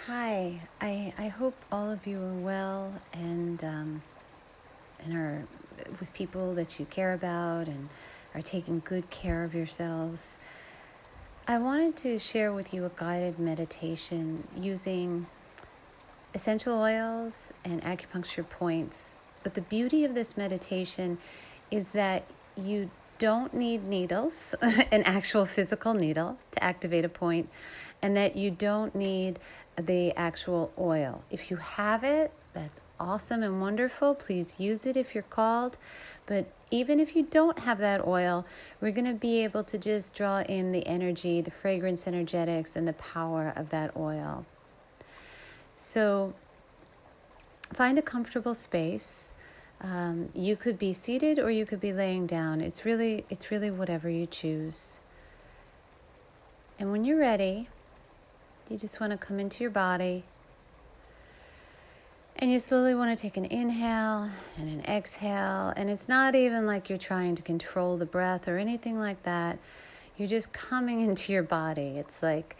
Hi, I hope all of you are well and are with people that you care about and are taking good care of yourselves. I wanted to share with you a guided meditation using essential oils and acupuncture points. But the beauty of this meditation is that you don't need needles, an actual physical needle to activate a point, and that you don't need the actual oil. If you have it, that's awesome and wonderful. Please use it if you're called. But even if you don't have that oil, we're going to be able to just draw in the energy, the fragrance energetics, and the power of that oil. So find a comfortable space. You could be seated or you could be laying down. It's really whatever you choose. And when you're ready, you just want to come into your body. And you slowly want to take an inhale and an exhale. And it's not even like you're trying to control the breath or anything like that. You're just coming into your body. It's like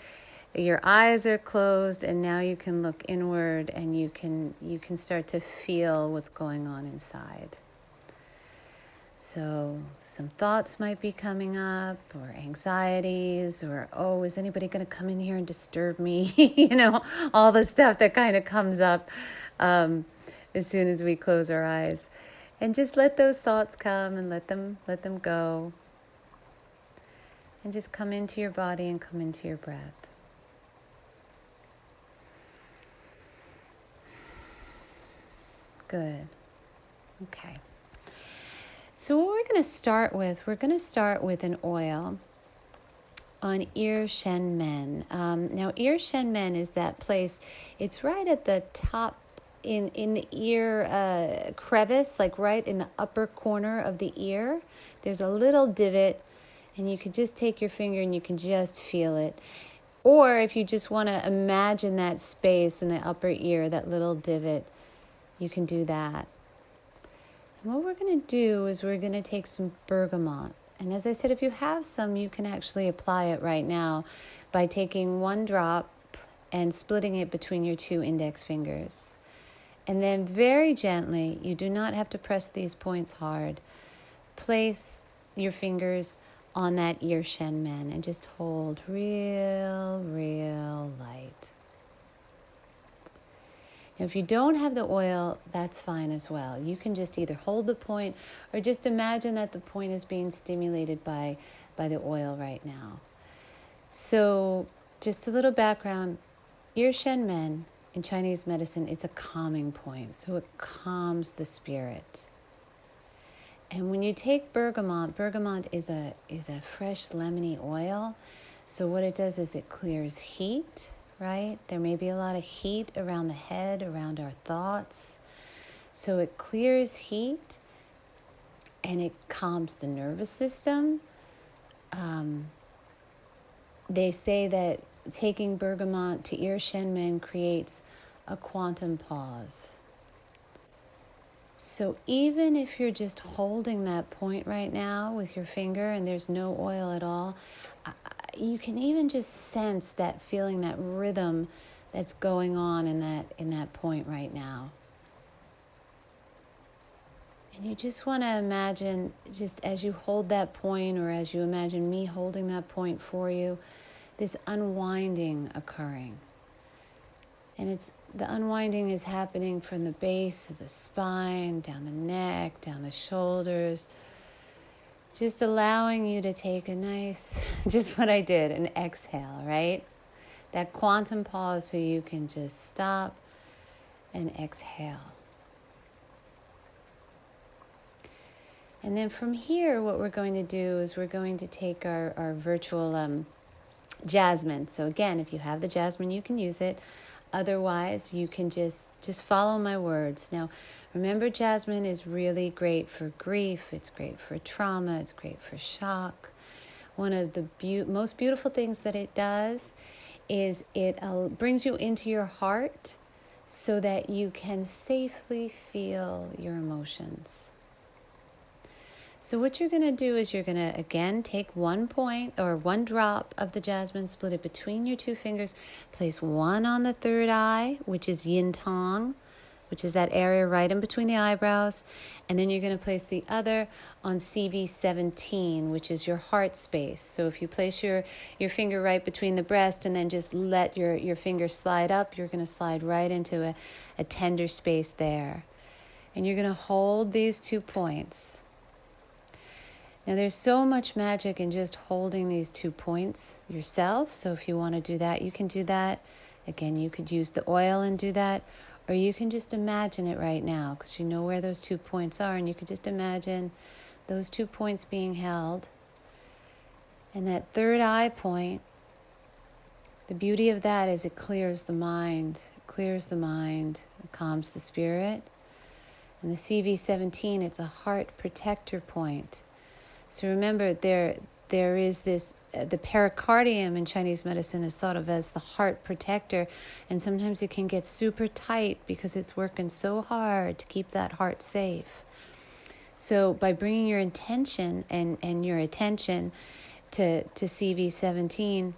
your eyes are closed and now you can look inward and you can start to feel what's going on inside. So some thoughts might be coming up, or anxieties, or, oh, is anybody going to come in here and disturb me? All the stuff that kind of comes up as soon as we close our eyes. And just let those thoughts come and let them go. And just come into your body and come into your breath. Good. Okay. So what we're going to start with an oil on Ir Shen Men. Now, Ir Shen Men is that place. It's right at the top in the ear crevice, like right in the upper corner of the ear. There's a little divot, and you can just take your finger and you can just feel it. Or if you just want to imagine that space in the upper ear, that little divot, you can do that. And what we're going to do is we're going to take some bergamot. And as I said, if you have some, you can actually apply it right now by taking one drop and splitting it between your two index fingers. And then very gently, you do not have to press these points hard, place your fingers on that Ir Shen Men and just hold real light. Now, if you don't have the oil, that's fine as well. You can just either hold the point or just imagine that the point is being stimulated by the oil right now. So just a little background. Ir Shen Men in Chinese medicine, it's a calming point. So it calms the spirit. And when you take bergamot is a fresh lemony oil. So what it does is it clears heat. Right? There may be a lot of heat around the head, around our thoughts. So it clears heat and it calms the nervous system. They say that taking bergamot to Ir Shen Men creates a quantum pause. So even if you're just holding that point right now with your finger and there's no oil at all, you can even just sense that feeling, that rhythm that's going on in that point right now. And you just want to imagine, just as you hold that point, or as you imagine me holding that point for you, this unwinding occurring. And the unwinding is happening from the base of the spine, down the neck, down the shoulders, just allowing you to take a nice, just what I did, an exhale, right? That quantum pause so you can just stop and exhale. And then from here, what we're going to do is we're going to take our virtual jasmine. So again, if you have the jasmine, you can use it. Otherwise, you can just follow my words. Now, remember, jasmine is really great for grief. It's great for trauma. It's great for shock. One of the most beautiful things that it does is it brings you into your heart so that you can safely feel your emotions. So what you're going to do is you're going to, again, take 1 point or 1 drop of the jasmine, split it between your 2 fingers, place one on the third eye, which is yin tong, which is that area right in between the eyebrows. And then you're going to place the other on CV17, which is your heart space. So if you place your finger right between the breast and then just let your finger slide up, you're going to slide right into a tender space there. And you're going to hold these 2 points. Now there's so much magic in just holding these 2 points yourself. So if you want to do that, you can do that. Again, you could use the oil and do that, or you can just imagine it right now because you know where those 2 points are, and you could just imagine those 2 points being held. And that third eye point, the beauty of that is it clears the mind. It clears the mind, it calms the spirit. And the CV17, it's a heart protector point. So remember, there is this, the pericardium in Chinese medicine is thought of as the heart protector, and sometimes it can get super tight because it's working so hard to keep that heart safe. So by bringing your intention and your attention to CV17,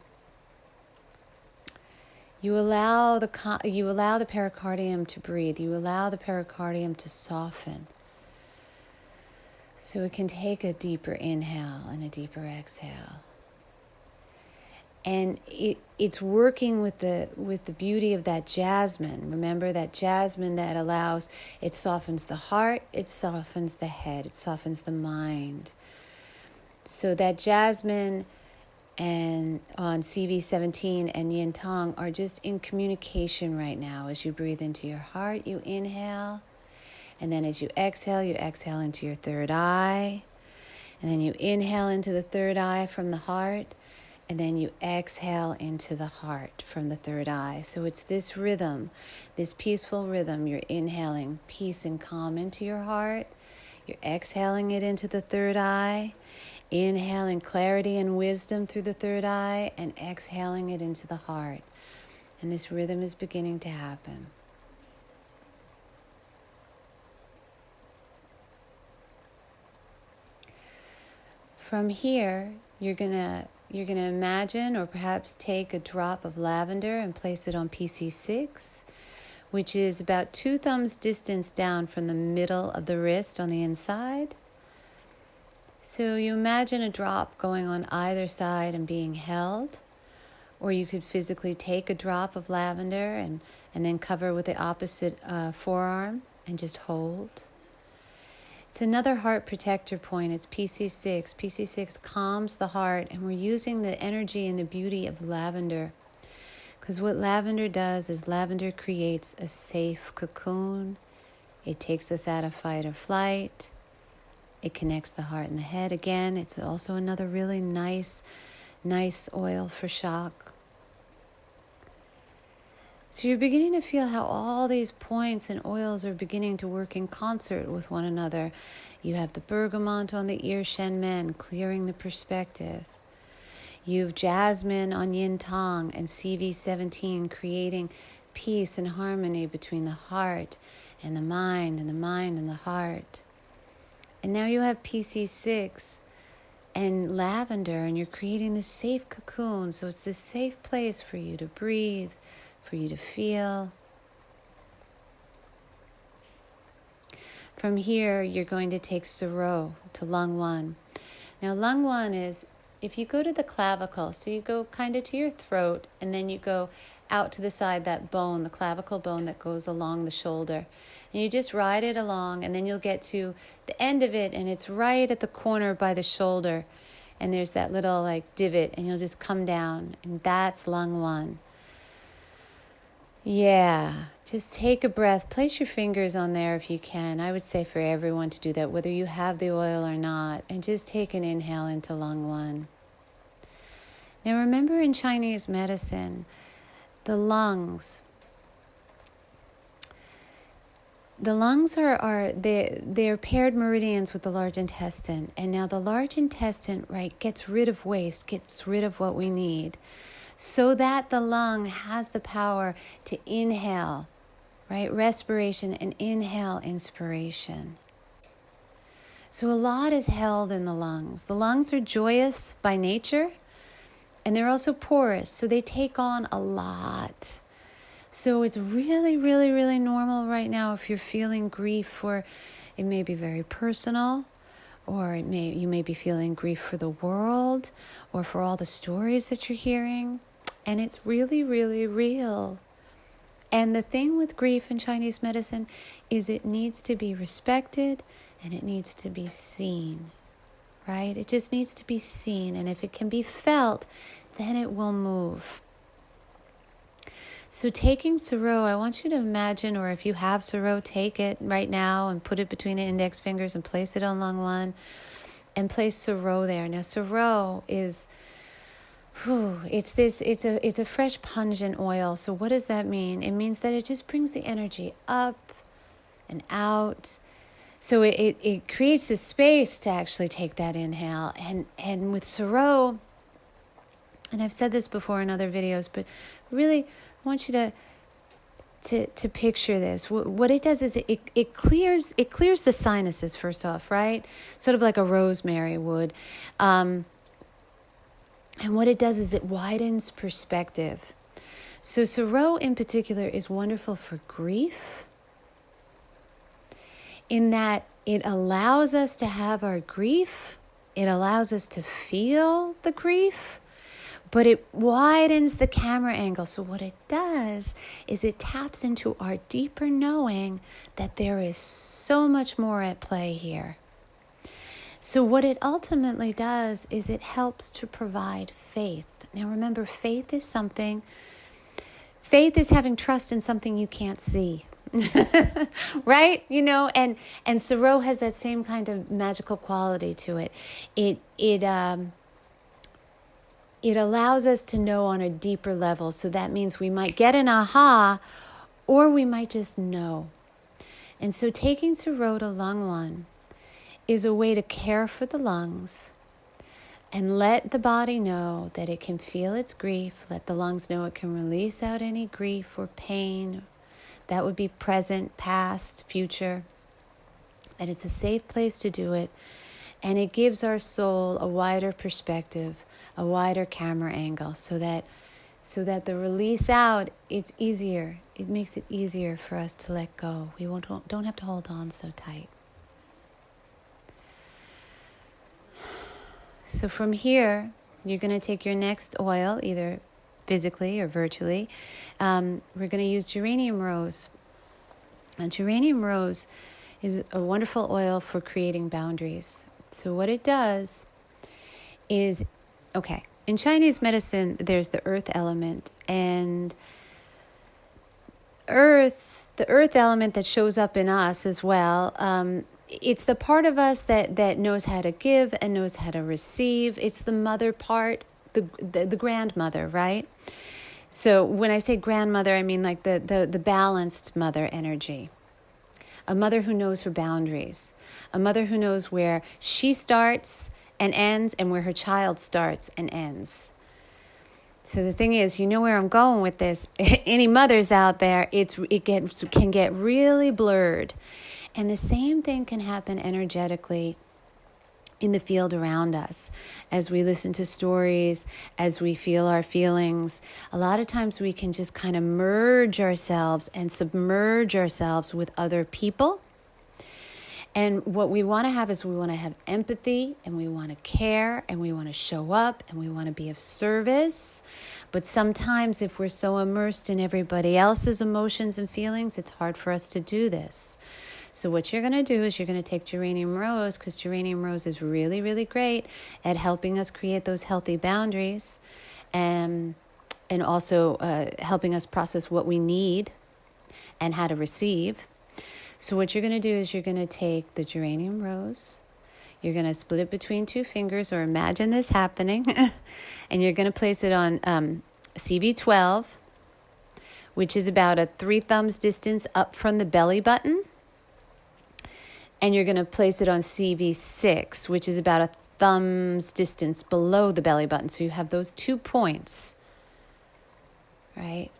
you allow the pericardium to breathe. You allow the pericardium to soften. So we can take a deeper inhale and a deeper exhale. And it's working with the beauty of that jasmine. Remember that jasmine that allows, it softens the heart, it softens the head, it softens the mind. So that jasmine and on CV17 and yin tong are just in communication right now. As you breathe into your heart, you inhale. And then as you exhale into your third eye. And then you inhale into the third eye from the heart. And then you exhale into the heart from the third eye. So it's this rhythm, this peaceful rhythm. You're inhaling peace and calm into your heart. You're exhaling it into the third eye. Inhaling clarity and wisdom through the third eye. And exhaling it into the heart. And this rhythm is beginning to happen. From here, you're gonna imagine or perhaps take a drop of lavender and place it on PC6, which is about 2 thumbs distance down from the middle of the wrist on the inside. So you imagine a drop going on either side and being held, or you could physically take a drop of lavender and then cover with the opposite forearm and just hold. It's another heart protector point. It's PC6. PC6 calms the heart, and we're using the energy and the beauty of lavender. Because what lavender does is lavender creates a safe cocoon. It takes us out of fight or flight. It connects the heart and the head. Again, it's also another really nice oil for shock. So you're beginning to feel how all these points and oils are beginning to work in concert with one another. You have the bergamot on the ear shen men, clearing the perspective. You have jasmine on yin tong and CV17, creating peace and harmony between the heart and the mind, and the mind and the heart. And now you have PC6 and lavender, and you're creating this safe cocoon. So it's this safe place for you to breathe, for you to feel. From here, you're going to take Suro to lung 1. Now, lung 1 is, if you go to the clavicle, so you go kind of to your throat, and then you go out to the side, that bone, the clavicle bone that goes along the shoulder. And you just ride it along, and then you'll get to the end of it, and it's right at the corner by the shoulder. And there's that little like divot, and you'll just come down, and that's lung 1. Yeah, just take a breath. Place your fingers on there if you can. I would say for everyone to do that, whether you have the oil or not. And just take an inhale into lung 1. Now remember, in Chinese medicine, the lungs are they're paired meridians with the large intestine. And now the large intestine, right, gets rid of waste, gets rid of what we need, so that the lung has the power to inhale, right? Respiration, and inhale inspiration. So a lot is held in the lungs. The lungs are joyous by nature, and they're also porous, so they take on a lot. So it's really, really, really normal right now if you're feeling grief for, it may be very personal, or you may be feeling grief for the world, or for all the stories that you're hearing, and it's really, really real. And the thing with grief in Chinese medicine is it needs to be respected and it needs to be seen, right? It just needs to be seen, and if it can be felt, then it will move. So taking Suro, I want you to imagine, or if you have Suro, take it right now and put it between the index fingers and place it on lung 1 and place Suro there. Now Suro is, it's a fresh pungent oil. So what does that mean? It means that it just brings the energy up and out. So it creates the space to actually take that inhale. And with Suro, and I've said this before in other videos, but really I want you to picture this. What it does is it clears the sinuses first off, right? Sort of like a rosemary would. And what it does is it widens perspective. So Suro in particular is wonderful for grief, in that it allows us to have our grief. It allows us to feel the grief, but it widens the camera angle. So what it does is it taps into our deeper knowing that there is so much more at play here. So what it ultimately does is it helps to provide faith. Now remember, faith is having trust in something you can't see. Right? And Suro has that same kind of magical quality to it. It allows us to know on a deeper level. So that means we might get an aha, or we might just know. And so taking Suro to lung 1 is a way to care for the lungs and let the body know that it can feel its grief. Let the lungs know it can release out any grief or pain. That would be present, past, future. That it's a safe place to do it. And it gives our soul a wider perspective, a wider camera angle, so that the release out, it's easier. It makes it easier for us to let go. We don't have to hold on so tight. So from here, you're going to take your next oil, either physically or virtually. We're going to use geranium rose. And geranium rose is a wonderful oil for creating boundaries. So what it does is, in Chinese medicine, there's the earth element, and the earth element that shows up in us as well. It's the part of us that knows how to give and knows how to receive. It's the mother part, the grandmother, right? So when I say grandmother, I mean like the balanced mother energy. A mother who knows her boundaries. A mother who knows where she starts and ends and where her child starts and ends. So the thing is, you know where I'm going with this. Any mothers out there, it can get really blurred. And the same thing can happen energetically in the field around us. As we listen to stories, as we feel our feelings, a lot of times we can just kind of merge ourselves and submerge ourselves with other people. And what we want to have is we want to have empathy, and we want to care, and we want to show up, and we want to be of service. But sometimes if we're so immersed in everybody else's emotions and feelings, it's hard for us to do this. So what you're going to do is you're going to take geranium rose, because geranium rose is really, really great at helping us create those healthy boundaries, and also helping us process what we need and how to receive. So what you're going to do is you're going to take the geranium rose, you're going to split it between two fingers, or imagine this happening, and you're going to place it on CV12, which is about a 3 thumbs distance up from the belly button. And you're going to place it on CV6, which is about a thumb's distance below the belly button. So you have those 2 points, right?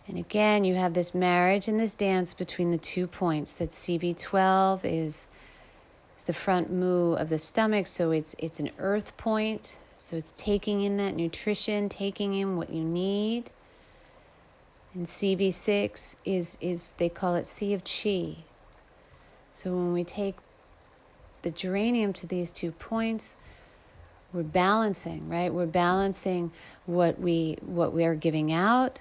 And again, you have this marriage and this dance between the 2 points. That CV12 is the front mu of the stomach, so it's an earth point. So it's taking in that nutrition, taking in what you need. And CV6 is they call it Sea of Chi. So when we take the geranium to these 2 points, we're balancing, right? We're balancing what we are giving out,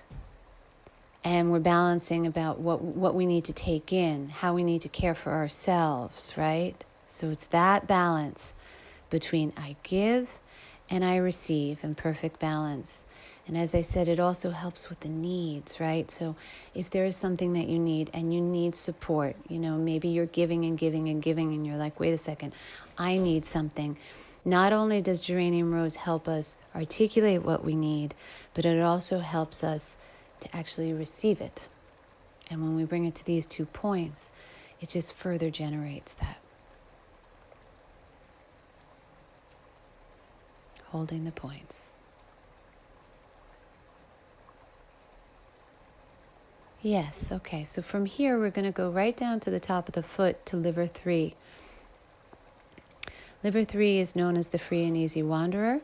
and we're balancing about what we need to take in, how we need to care for ourselves, right? So it's that balance between I give and I receive in perfect balance. And as I said, it also helps with the needs, right? So if there is something that you need and you need support, maybe you're giving and giving and giving and you're like, wait a second, I need something. Not only does Geranium Rose help us articulate what we need, but it also helps us to actually receive it. And when we bring it to these 2 points, it just further generates that. Holding the points. Yes, okay, so from here we're going to go right down to the top of the foot to liver 3. Liver 3 is known as the free and easy wanderer.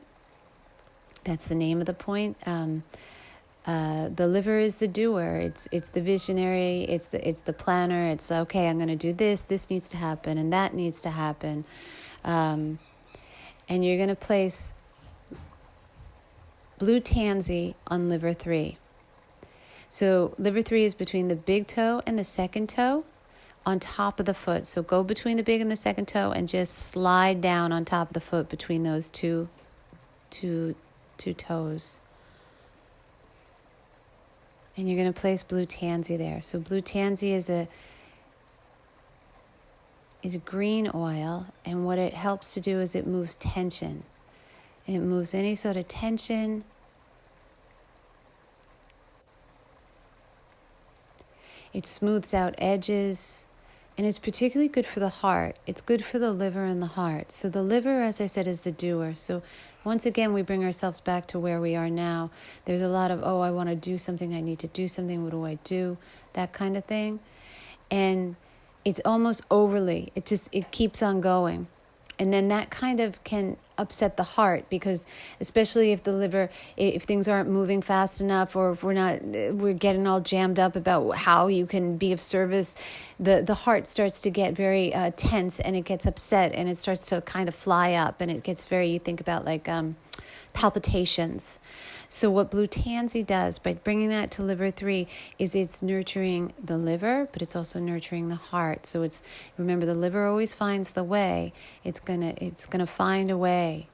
That's the name of the point. The liver is the doer. It's the visionary. It's the planner. It's okay. I'm going to do this. This needs to happen, and that needs to happen. And you're going to place blue tansy on liver 3. So liver 3 is between the big toe and the second toe on top of the foot. So go between the big and the second toe and just slide down on top of the foot between those two toes. And you're going to place blue tansy there. So blue tansy is a green oil, and what it helps to do is it moves tension. It moves any sort of tension. It smooths out edges, and it's particularly good for the heart. It's good for the liver and the heart. So the liver, as I said, is the doer. So once again, we bring ourselves back to where we are now. There's a lot of, I want to do something, I need to do something, what do I do? That kind of thing. And it's almost overly. It keeps on going. And then that kind of can upset the heart, because especially if the liver, if things aren't moving fast enough, or if we're getting all jammed up about how you can be of service, the heart starts to get very tense, and it gets upset, and it starts to kind of fly up, and it gets very, you think about like palpitations. So what blue tansy does by bringing that to liver 3 is it's nurturing the liver, but it's also nurturing the heart. So remember, the liver always finds the way. It's gonna find a way.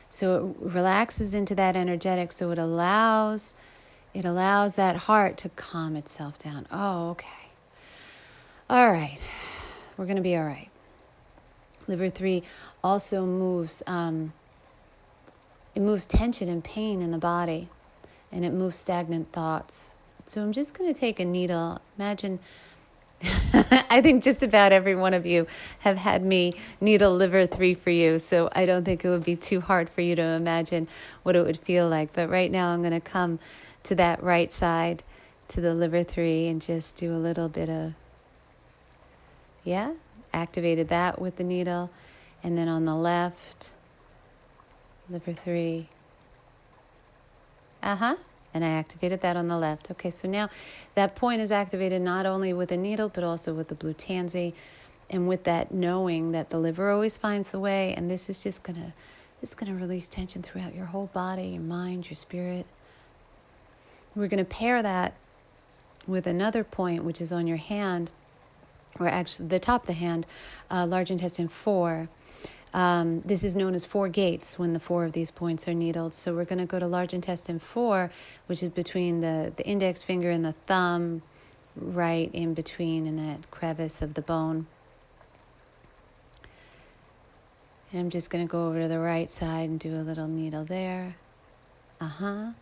So it relaxes into that energetic. So it allows that heart to calm itself down. Oh, okay. All right, we're gonna be all right. Liver 3 also moves. It moves tension and pain in the body, and it moves stagnant thoughts. So I'm just going to take a needle. Imagine, I think just about every one of you have had me needle liver 3 for you, so I don't think it would be too hard for you to imagine what it would feel like. But right now I'm going to come to that right side, to the liver 3, and just do a little bit of, activated that with the needle. And then on the left, liver 3. And I activated that on the left. Okay, so now that point is activated not only with a needle, but also with the blue tansy, and with that knowing that the liver always finds the way, and this is just gonna release tension throughout your whole body, your mind, your spirit. We're gonna pair that with another point, which is on your hand, or actually the top of the hand, large intestine 4. This is known as 4 gates when the 4 of these points are needled. So we're going to go to large intestine 4, which is between the index finger and the thumb, right in between in that crevice of the bone. And I'm just going to go over to the right side and do a little needle there. And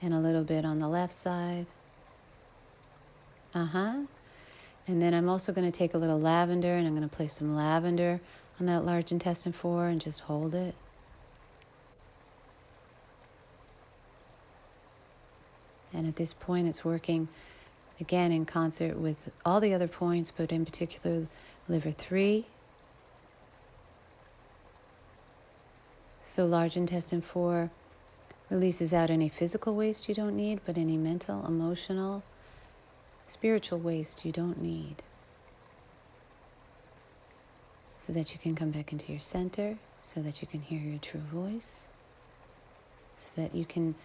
a little bit on the left side. And then I'm also going to take a little lavender, and I'm going to place some lavender on that large intestine 4 and just hold it. And at this point, it's working again in concert with all the other points, but in particular, liver 3. So large intestine 4 releases out any physical waste you don't need, but any mental, emotional, spiritual waste you don't need. So that you can come back into your center, so that you can hear your true voice, so that you can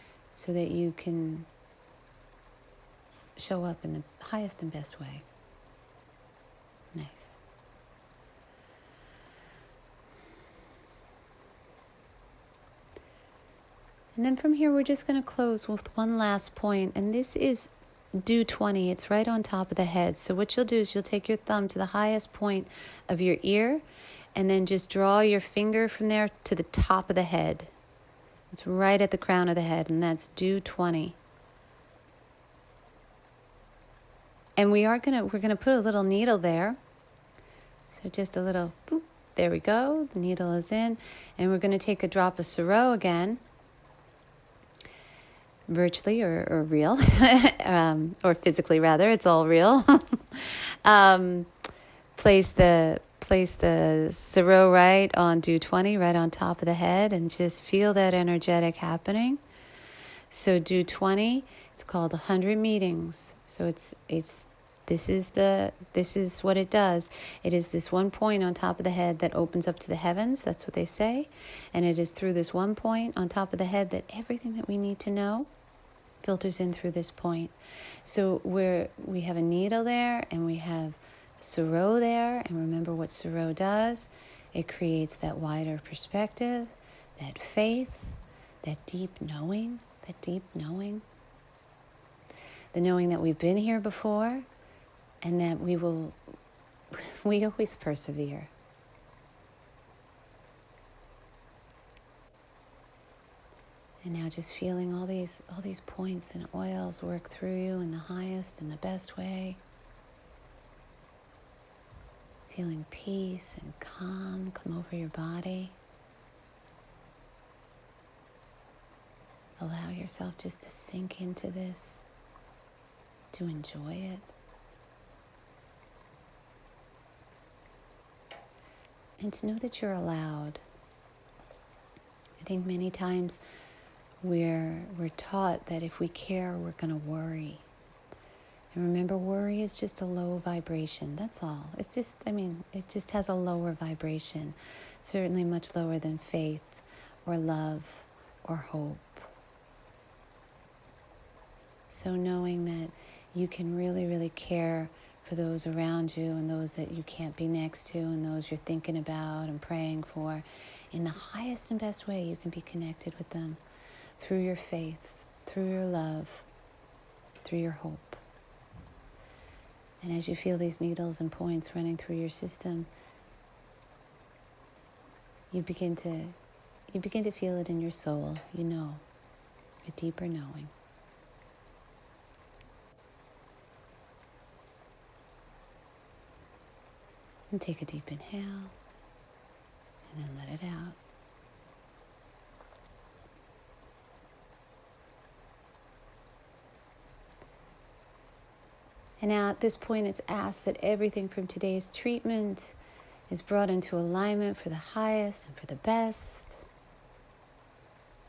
show up in the highest and best way. Nice. And then from here, we're just going to close with one last point, and this is do 20. It's right on top of the head. So what you'll do is you'll take your thumb to the highest point of your ear, and then just draw your finger from there to the top of the head. It's right at the crown of the head, and that's do 20. And we're gonna put a little needle there. So just a little boop. There we go. The needle is in, and we're gonna take a drop of Suro again, virtually or real, or physically rather. It's all real. Place the Suro right on do 20, right on top of the head, and just feel that energetic happening. So do 20. It's called 100 meetings. So this is what it does. It is this one point on top of the head that opens up to the heavens. That's what they say. And it is through this one point on top of the head that everything that we need to know filters in through this point. So we have a needle there, and we have Suro there. And remember what Suro does. It creates that wider perspective, that faith, that deep knowing. The knowing that we've been here before, and that we always persevere. And now just feeling all these points and oils work through you in the highest and the best way. Feeling peace and calm come over your body. Allow yourself just to sink into this, to enjoy it. And to know that you're allowed. I think many times we're taught that if we care, we're going to worry. And remember, worry is just a low vibration. That's all. It just has a lower vibration. Certainly much lower than faith or love or hope. So knowing that you can really, really care for those around you and those that you can't be next to and those you're thinking about and praying for, in the highest and best way you can be connected with them through your faith, through your love, through your hope. And as you feel these needles and points running through your system, you begin to feel it in your soul. You know, a deeper knowing. And take a deep inhale, and then let it out. And now at this point, it's asked that everything from today's treatment is brought into alignment for the highest and for the best.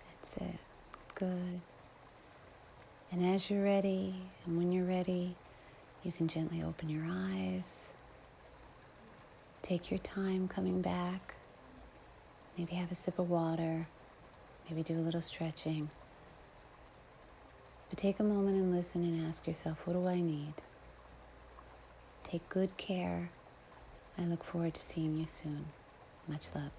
That's it. Good. And as you're ready, and when you're ready, you can gently open your eyes. Take your time coming back. Maybe have a sip of water. Maybe do a little stretching. But take a moment and listen and ask yourself, what do I need? Take good care. I look forward to seeing you soon. Much love.